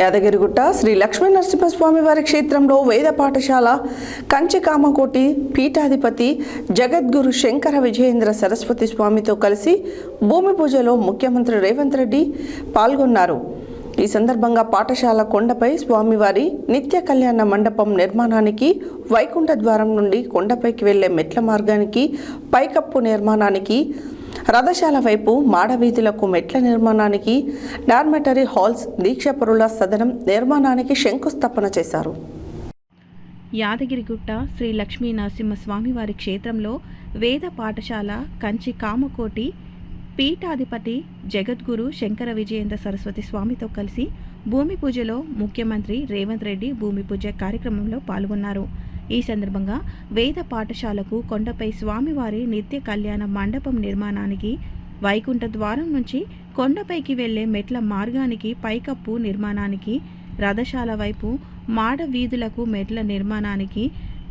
యాదగిరిగుట్ట శ్రీ లక్ష్మీ నరసింహస్వామి వారి క్షేత్రంలో వేద పాఠశాల కంచి కామకోటి పీఠాధిపతి జగద్గురు శంకర విజయేంద్ర సరస్వతి స్వామితో కలిసి భూమి పూజలో ముఖ్యమంత్రి రేవంత్ రెడ్డి పాల్గొన్నారు. ఈ సందర్భంగా పాఠశాల కొండపై స్వామివారి నిత్య కళ్యాణ మండపం నిర్మాణానికి, వైకుంఠ ద్వారం నుండి కొండపైకి వెళ్లే మెట్ల మార్గానికి, పైకప్పు నిర్మాణానికి, రథశాల వైపు మాడవీధులకు మెట్ల నిర్మాణానికి, డార్మెటరీ హాల్స్, దీక్షాపరుల సదనం నిర్మాణానికి శంకుస్థాపన చేశారు. యాదగిరిగుట్ట శ్రీ లక్ష్మీ నరసింహస్వామివారి క్షేత్రంలో వేద పాఠశాల కంచి కామకోటి పీఠాధిపతి జగద్గురు శంకర విజయేంద్ర సరస్వతి స్వామితో కలిసి భూమి పూజలో ముఖ్యమంత్రి రేవంత్ రెడ్డి భూమి పూజ కార్యక్రమంలో పాల్గొన్నారు. ఈ సందర్భంగా వేద పాఠశాలకు కొండపై స్వామివారి నిత్య కళ్యాణ మండపం నిర్మాణానికి, వైకుంఠ ద్వారం నుంచి కొండపైకి వెళ్లే మెట్ల మార్గానికి, పైకప్పు నిర్మాణానికి, రథశాల వైపు మాడ వీధులకు మెట్ల నిర్మాణానికి,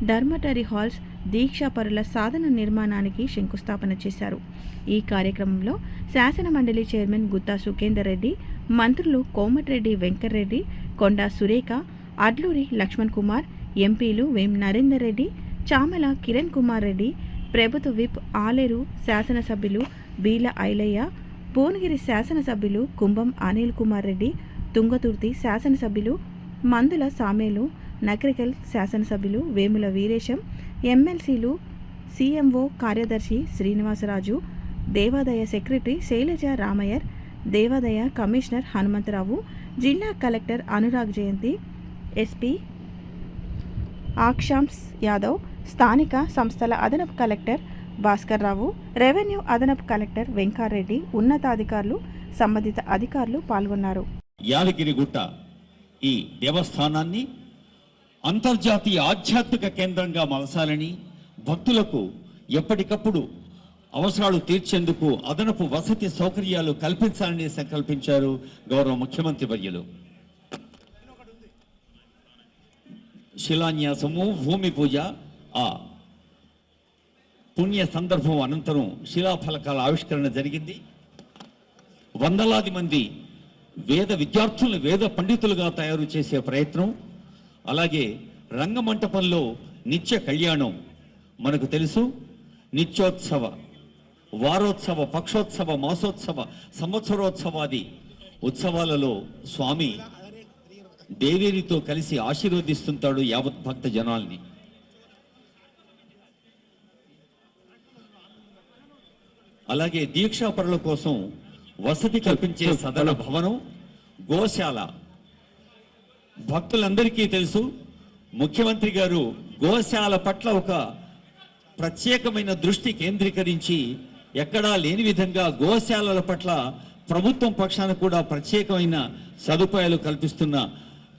డార్మెటరీ హాల్స్, దీక్షాపరుల సాధన నిర్మాణానికి శంకుస్థాపన చేశారు. ఈ కార్యక్రమంలో శాసన మండలి చైర్మన్ గుత్తా సుఖేందర్ రెడ్డి, మంత్రులు కోమటిరెడ్డి వెంకటరెడ్డి, కొండా సురేఖ, అడ్లూరి లక్ష్మణ్ కుమార్, ఎంపీలు వేం నరేందర్ రెడ్డి, చామల కిరణ్ కుమార్ రెడ్డి, ప్రభుత్వ విప్ ఆలేరు శాసనసభ్యులు బీల ఐలయ్య, భువనగిరి శాసనసభ్యులు కుంభం అనిల్ కుమార్ రెడ్డి, తుంగతుర్తి శాసనసభ్యులు మందుల సామేలు, నకరికల్ శాసనసభ్యులు వేముల వీరేశం, ఎమ్మెల్సీలు సీఎంఓ కార్యదర్శి శ్రీనివాసరాజు, దేవాదాయ సెక్రటరీ శైలజ రామయ్యర్, దేవాదాయ కమిషనర్ హనుమంతరావు, జిల్లా కలెక్టర్ అనురాగ్ జయంతి, ఎస్పీ ఆక్షాంస్ యాదవ్, స్థానిక సంస్థల అదనపు కలెక్టర్ భాస్కర్ రావు, రెవెన్యూ అదనపు కలెక్టర్ వెంకారెడ్డి, ఉన్నతాధికారులు, సంబంధిత అధికారులు పాల్గొన్నారు. యాదగిరిగుట్ట ఈ దేవస్థానాన్ని అంతర్జాతీయ ఆధ్యాత్మిక కేంద్రంగా మలసాలని, భక్తులకు ఎప్పటికప్పుడు అవసరాలు తీర్చేందుకు అదనపు వసతి సౌకర్యాలు కల్పించాలని సంకల్పించారు గౌరవ ముఖ్యమంత్రి వర్యులు. శిలాన్యాసము, భూమి పూజ, ఆ పుణ్య సందర్భం అనంతరం శిలాఫలకాల ఆవిష్కరణ జరిగింది. వందలాది మంది వేద విద్యార్థులను వేద పండితులుగా తయారు చేసే ప్రయత్నం, అలాగే రంగమంటపంలో నిత్య కళ్యాణం. మనకు తెలుసు, నిత్యోత్సవ, వారోత్సవ, పక్షోత్సవ, మాసోత్సవ, సంవత్సరోత్సవాది ఉత్సవాలలో స్వామి దేవేరితో కలిసి ఆశీర్వదిస్తుంటాడు యావత్ భక్త జనాల్ని. అలాగే దీక్షాపరుల కోసం వసతి కల్పించే సదన భవనం, గోశాల. భక్తులందరికీ తెలుసు, ముఖ్యమంత్రి గారు గోశాల పట్ల ఒక ప్రత్యేకమైన దృష్టి కేంద్రీకరించి ఎక్కడా లేని విధంగా గోశాలల పట్ల ప్రభుత్వం పక్షాన కూడా ప్రత్యేకమైన సదుపాయాలు కల్పిస్తున్న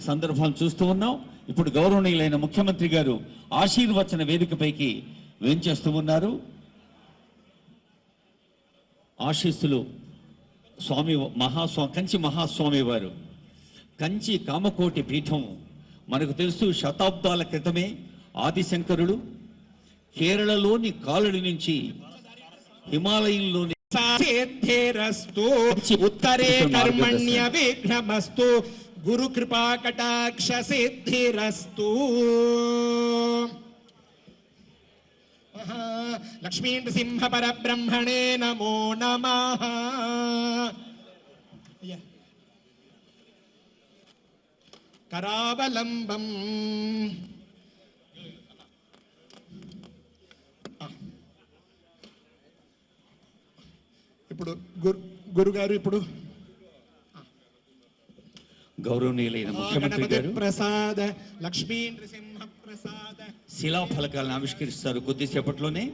సందర్భాలు చూస్తూ ఉన్నాం. ఇప్పుడు గౌరవనీయులైన ముఖ్యమంత్రి గారు ఆశీర్వచన వేదికపైకి వేంచేస్తూ ఉన్నారు. ఆశీస్సులు స్వామి కంచి మహాస్వామి వారు. కంచి కామకోటి పీఠం మనకు తెలుసు, శతాబ్దాల క్రితమే ఆదిశంకరుడు కేరళలోని కాలడి నుంచి హిమాలయంలోని ఉత్తరే కర్మణ్య విఘ్నమస్తు, గురు కృపా కటాక్ష సిద్ధిరస్తు. లక్ష్మీ నృసింహ పరబ్రహ్మణే నమో నమః. కరావలంబం ఇప్పుడు గురుగారు ఇప్పుడు గౌరవనీయులైన ముఖ్యమంత్రి గారు ప్రసాద లక్ష్మీ నృసింహ ప్రసాద శిలాఫలకాలను ఆవిష్కరిస్తారు కొద్దిసేపట్లోనే.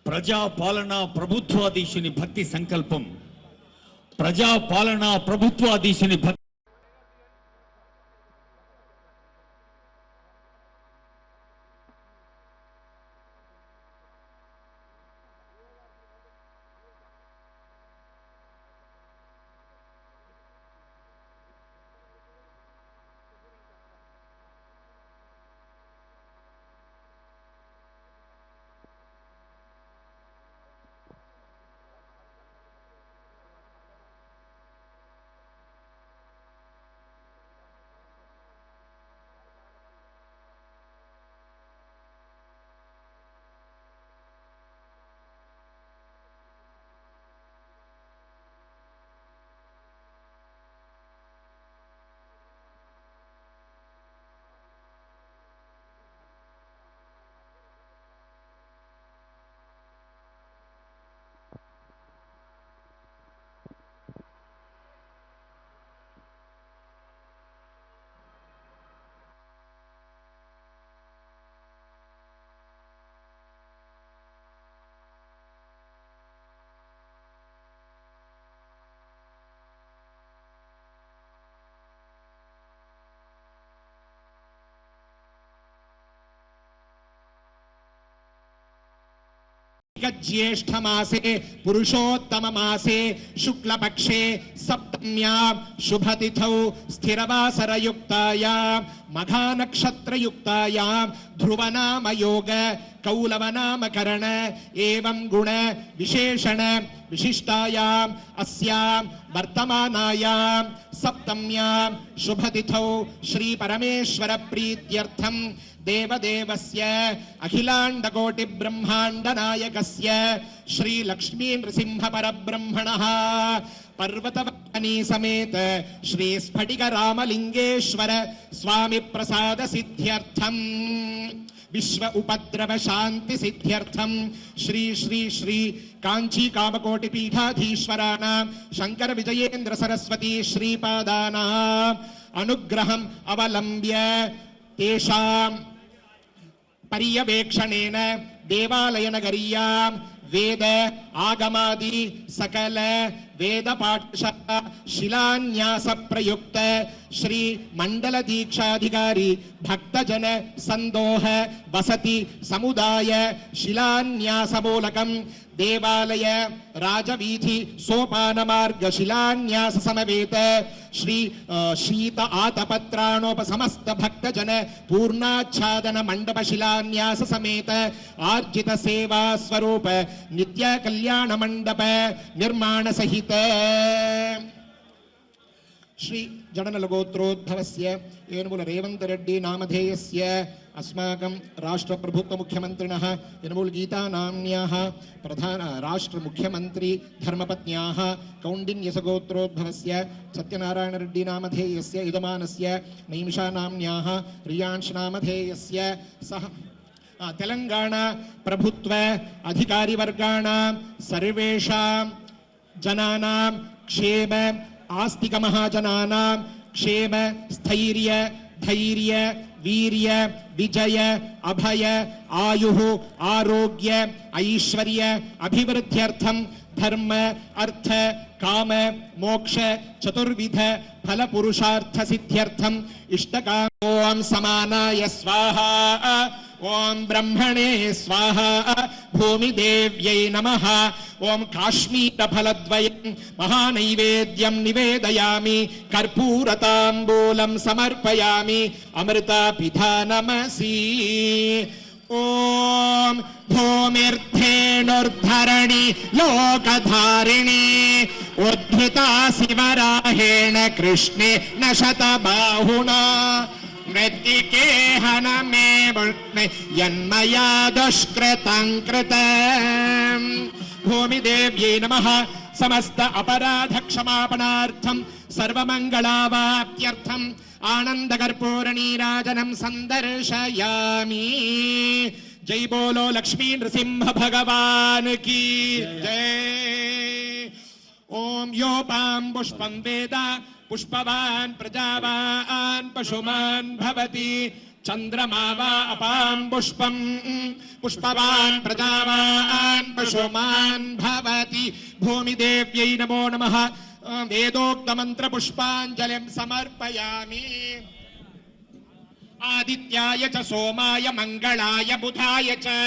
ప్రజాపాలన ప్రభుత్వాధీశుని భక్తి సంకల్పం, ప్రజాపాలన ప్రభుత్వాధీశుని భక్తి ज्येष्ठमासे पुरुषोत्तममासे शुक्लपक्षे सप्तम्यां शुभतिथौ स्थिरवासरयुक्तायां मघानक्षत्रयुक्तायां ध्रुवनामयोग कौलवनामकरण एवं गुण विशेषण विशिष्टायाम् अस्यां वर्तमानायां सप्तम्यां शुभतिथौ श्री परमेश्वर प्रीत्यर्थं देवदेवस्य अखिलाण्डकोटि ब्रह्माण्ड नायकस्य श्री लक्ष्मी नृसिंह परब्रह्मणः पर्वतवनी समेत श्री स्फटिक रामलिंगेश्वर स्वामी प्रसाद सिद्ध्यर्थम विश्व उपद्रव शांति सिद्ध्यर्थम श्री श्री श्री कांची कामकोटि पीठाधीश्वराणां शंकर विजयेंद्र सरस्वती श्रीपादानां अनुग्रहम् अवलंब्य तेषां पर्यवेक्षणेन देवालय नगरीयां वेद आगमादि सकल वेद पाठशाला शिलान्यास प्रयुक्त श्री मंडल दीक्षाधिकारी भक्तजन संदोह वसति समुदाय शिलान्यास मूलकं देवालय राजवीधि सोपान मार्ग शिलान्यास समवेत श्री शीत आतपत्राणोप समस्त भक्तजन पूर्णाच्छादन मंडप शिलान्यास समेत आर्जित सेवा स्वरूप नित्य कल्याण मंडप निर्माण सहित श्री जननलगोत्रोद्भवस्य येनुमुल रेवंत रेड्डी नामधेयस्य अस्माकं राष्ट्र प्रभुत्व मुख्यमन्त्रिणः यनुमुल गीता नाम्न्याः प्रधान राष्ट्र मुख्यमंत्री धर्मपत्न्याः कौंडिन्यसगोत्रोद्भवस्य सत्यनारायण रेड्डी नामधेयस्य यजमानस्य नैमिषा नाम्न्याः रियांश नामधेयस्य सह तेलंगाणा प्रभुत्व अधिकारी वर्गाणां सर्वेषां जनानां क्षेम आस्तिक महाजनानां क्षेम स्थैर्य धैर्य वीर्य विजय अभय आयुः आरोग्य ऐश्वर्य अभिवृद्ध्यर्थं धर्म अर्थ काम मोक्ष चतुर्विध फल पुरुषार्थ सिद्ध्यर्थम इष्टकाम ओम समानाय स्वाहा ओम ब्रह्मणे स्वाहा भूमिदेव्यै नमः ओम काश्मीर फलद्वयं महानैवेद्यं निवेदयामि कर्पूरताम्बूलं समर्पयामि अमृतापिधानमसि ओम भूमिर्धेनुर्धरणि लोकधारिणी उद्धृता शिवराहेण कृष्णेन शतबाहुना मृत्तिकेहन मे वृष्णे यन्मया दुष्कृतं कृतम् भूमिदेव्यै नमः समस्त अपराध क्षमापणार्थं सर्वमंगलावाप्त्यर्थं आनंद कर्पूर नीराजनं संदर्शयामि जय बोलो लक्ष्मी नृसिंह भगवान की जय ओम योपां पुष्पं वेद पुष्पवान् प्रजावान् पशुमान् भवति चंद्रमा वा अपां पुष्पं पुष्पवान् प्रजावान् पशुमान् भवति भूमिदेव्यै नमो नमः वेदोक्त मंत्र पुष्पांजलिं समर्पयामि आदित्याय च सोमाय मंगलाय बुधाय च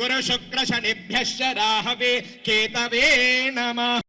गुरु शुक्र शनिभ्यश्च राहवे केतवे नमः।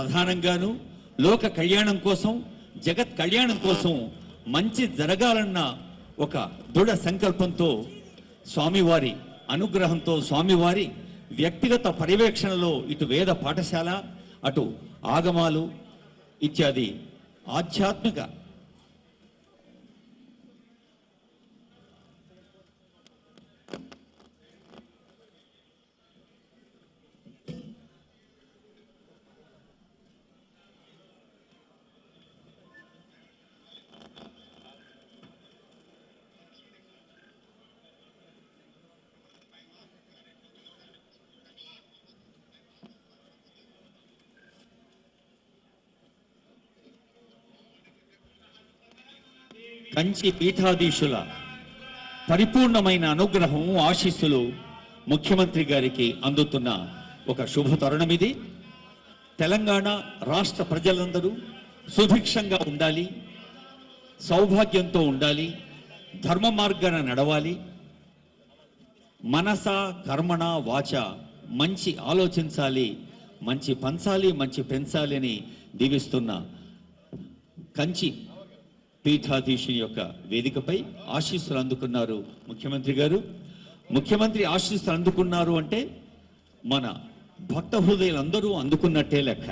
ప్రధానంగాను లోక కళ్యాణం కోసం, జగత్ కళ్యాణం కోసం, మంచి జరగాలన్న ఒక దృఢ సంకల్పంతో, స్వామివారి అనుగ్రహంతో, స్వామివారి వ్యక్తిగత పర్యవేక్షణలో ఇటు వేద పాఠశాల, అటు ఆగమాలు ఇత్యాది ఆధ్యాత్మిక కంచి పీఠాధీశుల పరిపూర్ణమైన అనుగ్రహం, ఆశీస్సులు ముఖ్యమంత్రి గారికి అందుతున్న ఒక శుభ తరుణం ఇది. తెలంగాణ రాష్ట్ర ప్రజలందరూ సుభిక్షంగా ఉండాలి, సౌభాగ్యంతో ఉండాలి, ధర్మ మార్గాన నడవాలి, మనస కర్మణ వాచ మంచి ఆలోచించాలి, మంచి పంచాలి, మంచి పెంచాలి అని దీవిస్తున్న కంచి పీఠాధీశుని యొక్క వేదికపై ఆశీస్సులు అందుకున్నారు ముఖ్యమంత్రి గారు. ముఖ్యమంత్రి ఆశీస్సులు అందుకున్నారు అంటే మన భక్త హృదయులందరూ అందుకున్నట్టే లెక్క.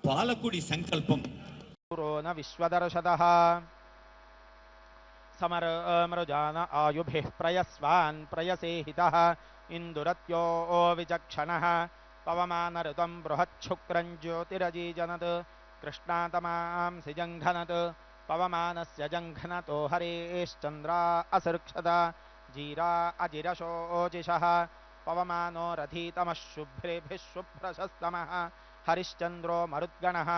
పాలకుడి సంకల్పం न विश्वदर्शदः समरमृजान आयुभिः प्रयस्वान् प्रयसेहितः इन्दुरत्यो विचक्षणः पवमानऋतं बृहच्छुक्रं ज्योतिरजीजनत् कृष्णातमांसि जङ्घनत् पवमानस्य जङ्घनतो हरेश्चन्द्रा असृक्षत जीरा अजिरशोचिषः पवमानो रथीतमः शुभ्रेभिः शुभ्रशस्तमः हरिश्चन्द्रो मरुद्गणः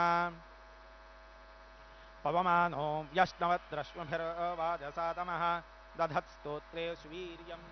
पवमानो व्यश्नवद्रश्मिभिर्वाजसातमः दधत्स्तोत्रे सुवीर्यम्